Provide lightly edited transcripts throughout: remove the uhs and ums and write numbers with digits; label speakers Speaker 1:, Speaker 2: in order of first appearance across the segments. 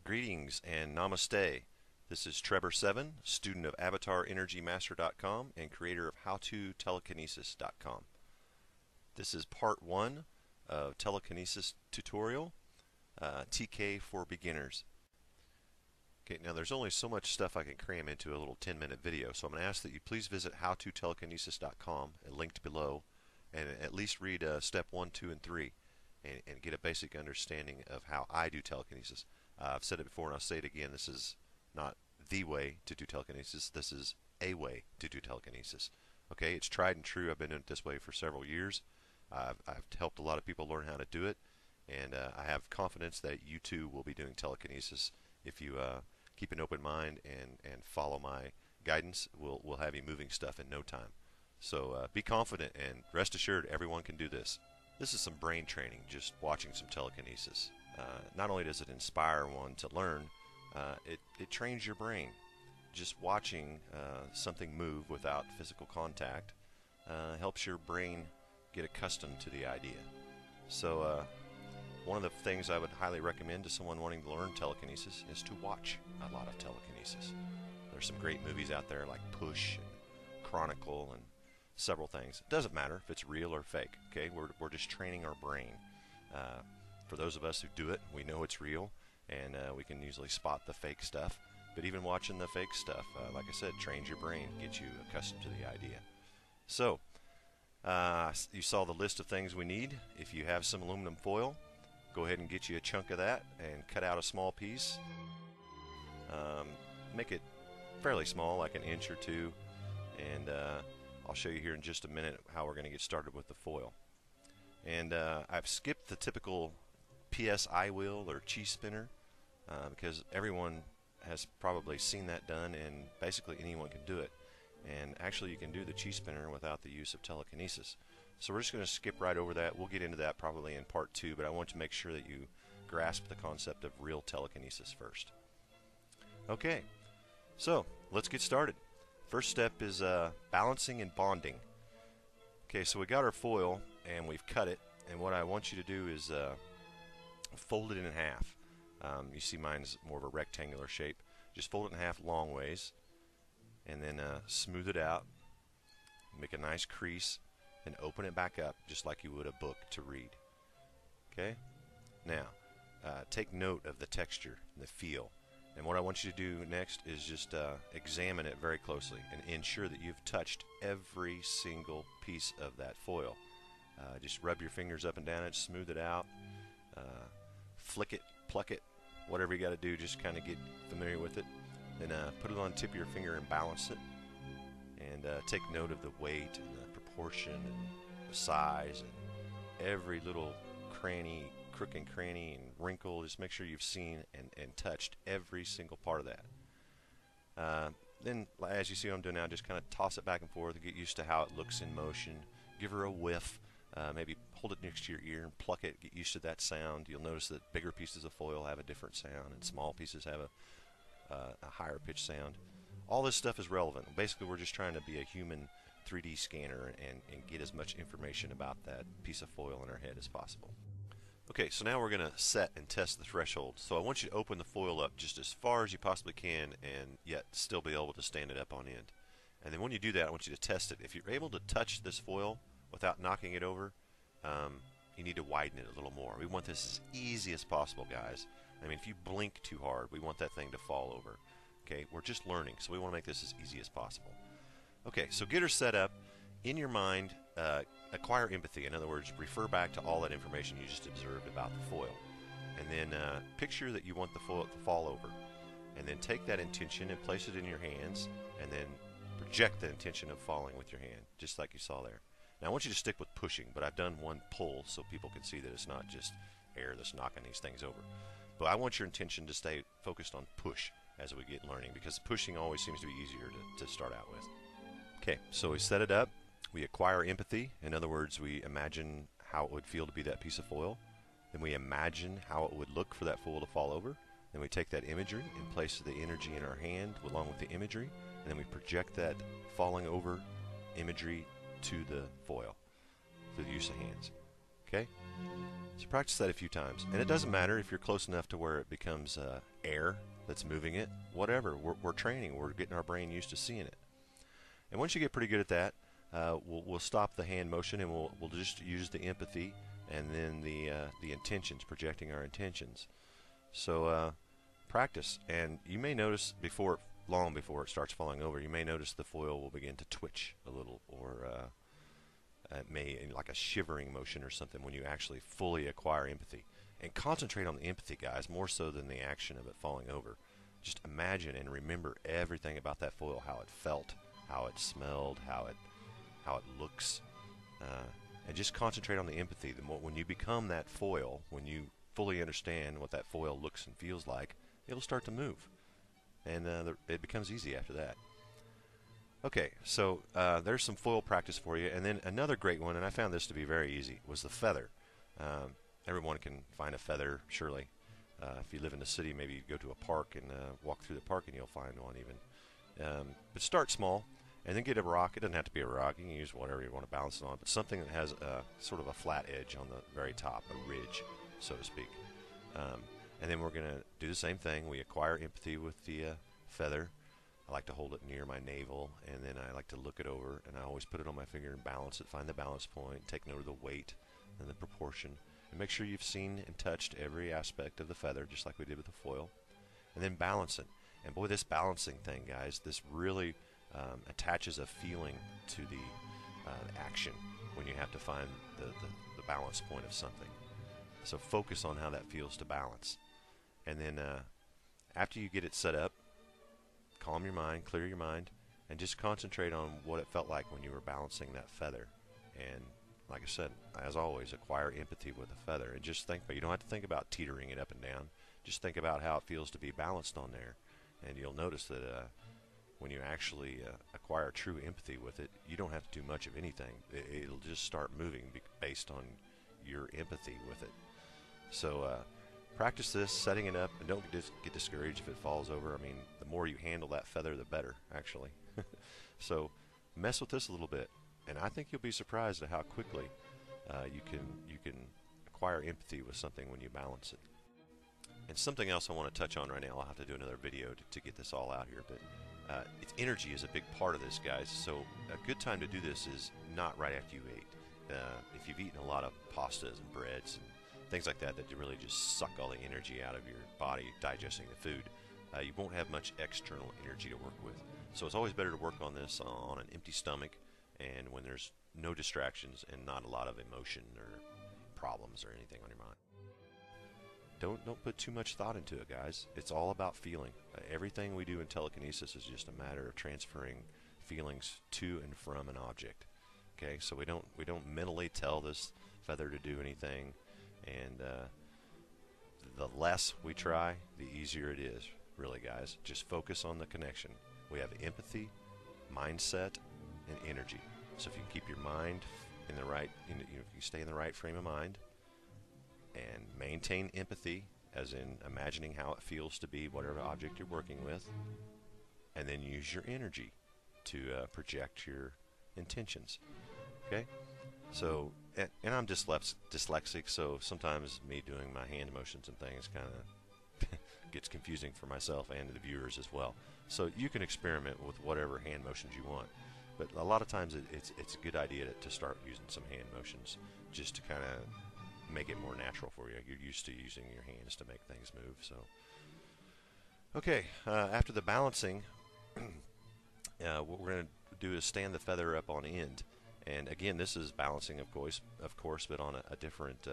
Speaker 1: Greetings and namaste. This is Trebor7, student of AvatarEnergyMaster.com and creator of HowToTelekinesis.com. This is part 1 of Telekinesis tutorial, TK for beginners. Okay, now there's only so much stuff I can cram into a little 10-minute video, so I'm going to ask that you please visit HowToTelekinesis.com, linked below, and at least read step 1, 2, and 3 and get a basic understanding of how I do telekinesis. I've said it before and I'll say it again, this is not the way to do telekinesis, this is a way to do telekinesis. Okay, it's tried and true. I've been doing it this way for several years. I've helped a lot of people learn how to do it, and I have confidence that you too will be doing telekinesis if you keep an open mind and follow my guidance. We'll have you moving stuff in no time. So be confident and rest assured everyone can do this. This is some brain training, just watching some telekinesis. Not only does it inspire one to learn, it trains your brain. Just watching something move without physical contact helps your brain get accustomed to the idea. So one of the things I would highly recommend to someone wanting to learn telekinesis is to watch a lot of telekinesis. There's some great movies out there like Push and Chronicle and several things. It doesn't matter if it's real or fake. Okay, we're just training our brain. For those of us who do it, we know it's real, and we can usually spot the fake stuff. But even watching the fake stuff, like I said, trains your brain, gets you accustomed to the idea. So, you saw the list of things we need. If you have some aluminum foil, go ahead and get you a chunk of that and cut out a small piece. Make it fairly small, like an inch or two, and I'll show you here in just a minute how we're going to get started with the foil. And I've skipped the typical PSI wheel or cheese spinner because everyone has probably seen that done, and basically anyone can do it. And actually you can do the cheese spinner without the use of telekinesis. So we're just going to skip right over that. We'll get into that probably in part 2, but I want to make sure that you grasp the concept of real telekinesis first. Okay, so let's get started. First step is balancing and bonding. Okay, so we got our foil and we've cut it, and what I want you to do is fold it in half. You see mine's more of a rectangular shape. Just fold it in half long ways, and then smooth it out, make a nice crease, and open it back up just like you would a book to read. Okay? Now, take note of the texture and the feel. And what I want you to do next is just examine it very closely and ensure that you've touched every single piece of that foil. Just rub your fingers up and down it, smooth it out, flick it, pluck it, whatever you got to do, just kind of get familiar with it. Then put it on the tip of your finger and balance it. And take note of the weight and the proportion and the size and every little cranny, crook and cranny and wrinkle. Just make sure you've seen and touched every single part of that. Then, as you see what I'm doing now, just kind of toss it back and forth and get used to how it looks in motion. Give her a whiff. Maybe hold it next to your ear and pluck it. Get used to that sound. You'll notice that bigger pieces of foil have a different sound, and small pieces have a higher pitched sound. All this stuff is relevant. Basically, we're just trying to be a human 3D scanner and get as much information about that piece of foil in our head as possible. Okay, so now we're going to set and test the threshold. So I want you to open the foil up just as far as you possibly can and yet still be able to stand it up on end. And then when you do that, I want you to test it. If you're able to touch this foil without knocking it over, you need to widen it a little more. We want this as easy as possible, guys. I mean, if you blink too hard, we want that thing to fall over. Okay, we're just learning, so we want to make this as easy as possible. Okay, so get her set up. In your mind, acquire empathy. In other words, refer back to all that information you just observed about the foil. And then picture that you want the foil to fall over. And then take that intention and place it in your hands, and then project the intention of falling with your hand, just like you saw there. Now I want you to stick with pushing, but I've done one pull so people can see that it's not just air that's knocking these things over. But I want your intention to stay focused on push as we get learning, because pushing always seems to be easier to start out with. Okay, so we set it up. We acquire empathy. In other words, we imagine how it would feel to be that piece of foil. Then we imagine how it would look for that foil to fall over. Then we take that imagery and place the energy in our hand along with the imagery, and then we project that falling over imagery to the foil through the use of hands. Okay? So practice that a few times. And it doesn't matter if you're close enough to where it becomes air that's moving it. Whatever. We're training. We're getting our brain used to seeing it. And once you get pretty good at that, we'll stop the hand motion and we'll just use the empathy and then the intentions, projecting our intentions. So practice. And you may notice long before it starts falling over, you may notice the foil will begin to twitch a little, or it may, like a shivering motion or something, when you actually fully acquire empathy. And concentrate on the empathy, guys, more so than the action of it falling over. Just imagine and remember everything about that foil, how it felt, how it smelled, how it looks, and just concentrate on the empathy. The more, when you become that foil, when you fully understand what that foil looks and feels like, it'll start to move. And it becomes easy after that. Okay, so there's some foil practice for you. And then another great one, and I found this to be very easy, was the feather. Everyone can find a feather, surely. If you live in the city, maybe you go to a park and walk through the park and you'll find one even. But start small, and then get a rock. It doesn't have to be a rock. You can use whatever you want to balance it on, but something that has sort of a flat edge on the very top, a ridge, so to speak. And then we're going to do the same thing. We acquire empathy with the feather. I like to hold it near my navel, and then I like to look it over, and I always put it on my finger and balance it, find the balance point, take note of the weight and the proportion, and make sure you've seen and touched every aspect of the feather, just like we did with the foil. And then balance it. And boy, this balancing thing, guys, this really attaches a feeling to the action when you have to find the balance point of something. So focus on how that feels to balance. And then after you get it set up, calm your mind, clear your mind, and just concentrate on what it felt like when you were balancing that feather. And like I said, as always, acquire empathy with the feather. And just think, but you don't have to think about teetering it up and down. Just think about how it feels to be balanced on there. And you'll notice that when you actually acquire true empathy with it, you don't have to do much of anything. It'll just start moving based on your empathy with it. So practice this, setting it up, and don't get discouraged if it falls over. I mean, the more you handle that feather, the better, actually. So mess with this a little bit, and I think you'll be surprised at how quickly you can acquire empathy with something when you balance it. And something else I want to touch on right now, I'll have to do another video to get this all out here, but it's energy is a big part of this, guys. So a good time to do this is not right after you ate. If you've eaten a lot of pastas and breads and things like that really just suck all the energy out of your body digesting the food, you won't have much external energy to work with. So it's always better to work on this on an empty stomach and when there's no distractions and not a lot of emotion or problems or anything on your mind. Don't put too much thought into it, guys. It's all about feeling. Everything we do in telekinesis is just a matter of transferring feelings to and from an object. Okay, so we don't mentally tell this feather to do anything, and the less we try, the easier it is. Really, guys, just focus on the connection. We have empathy, mindset, and energy. So if you keep your mind in the right, if you stay in the right frame of mind, and maintain empathy, as in imagining how it feels to be whatever object you're working with, and then use your energy to project your intentions. Okay? So, and I'm dyslexic, so sometimes me doing my hand motions and things kind of gets confusing for myself and the viewers as well. So you can experiment with whatever hand motions you want, but a lot of times it's a good idea to start using some hand motions just to kind of make it more natural for you. You're used to using your hands to make things move. So, okay, after the balancing, what we're going to do is stand the feather up on end. And again, this is balancing, of course, but on a different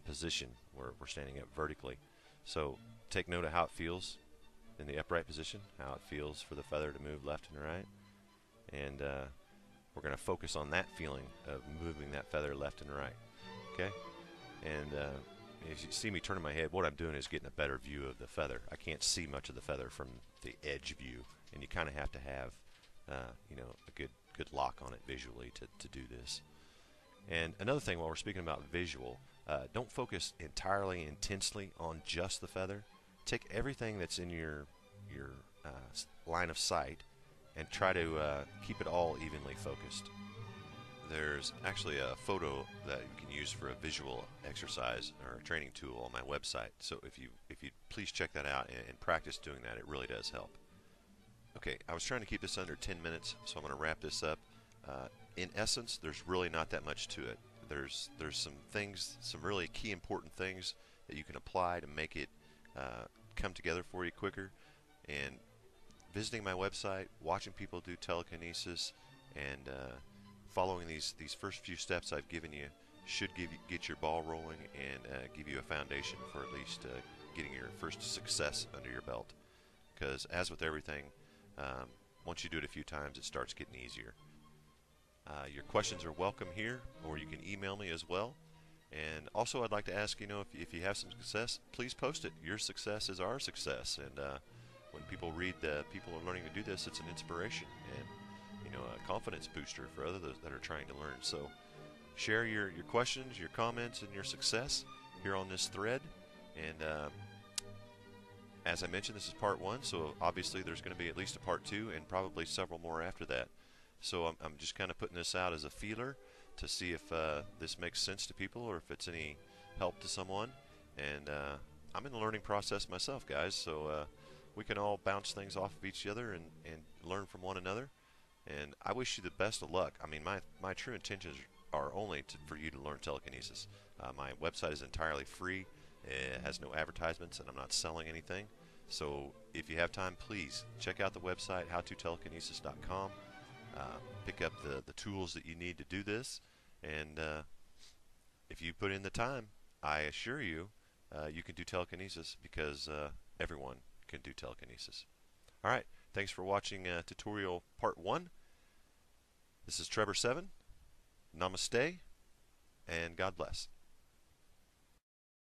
Speaker 1: position where we're standing up vertically. So take note of how it feels in the upright position, how it feels for the feather to move left and right. And we're going to focus on that feeling of moving that feather left and right. Okay? And if you see me turning my head, what I'm doing is getting a better view of the feather. I can't see much of the feather from the edge view, and you kind of have to have a good lock on it visually to do this. And another thing, while we're speaking about visual, don't focus entirely intensely on just the feather. Take everything that's in your line of sight and try to keep it all evenly focused. there's actually a photo that you can use for a visual exercise or a training tool on my website. So if you please check that out and practice doing that, it really does help. Okay, I was trying to keep this under 10 minutes, so I'm going to wrap this up. In essence, there's really not that much to it. There's some things, some really key important things that you can apply to make it come together for you quicker. And visiting my website, watching people do telekinesis, and following these first few steps I've given you should get your ball rolling and give you a foundation for at least getting your first success under your belt. Because as with everything, once you do it a few times, it starts getting easier. Your questions are welcome here, or you can email me as well. And also, I'd like to ask, if you have some success, please post it. Your success is our success, and when people read that people are learning to do this, it's an inspiration and a confidence booster for others that are trying to learn. So share your questions, your comments, and your success here on this thread. And as I mentioned, this is part 1, so obviously there's going to be at least a part 2 and probably several more after that. So I'm just kind of putting this out as a feeler to see if this makes sense to people or if it's any help to someone. And I'm in the learning process myself, guys, so we can all bounce things off of each other and learn from one another. And I wish you the best of luck. I mean, my true intentions are only for you to learn telekinesis. My website is entirely free. It has no advertisements, and I'm not selling anything. So if you have time, please check out the website, howtotelekinesis.com. Pick up the tools that you need to do this. And if you put in the time, I assure you, you can do telekinesis because everyone can do telekinesis. All right. Thanks for watching tutorial part 1. This is Trebor 7. Namaste, and God bless.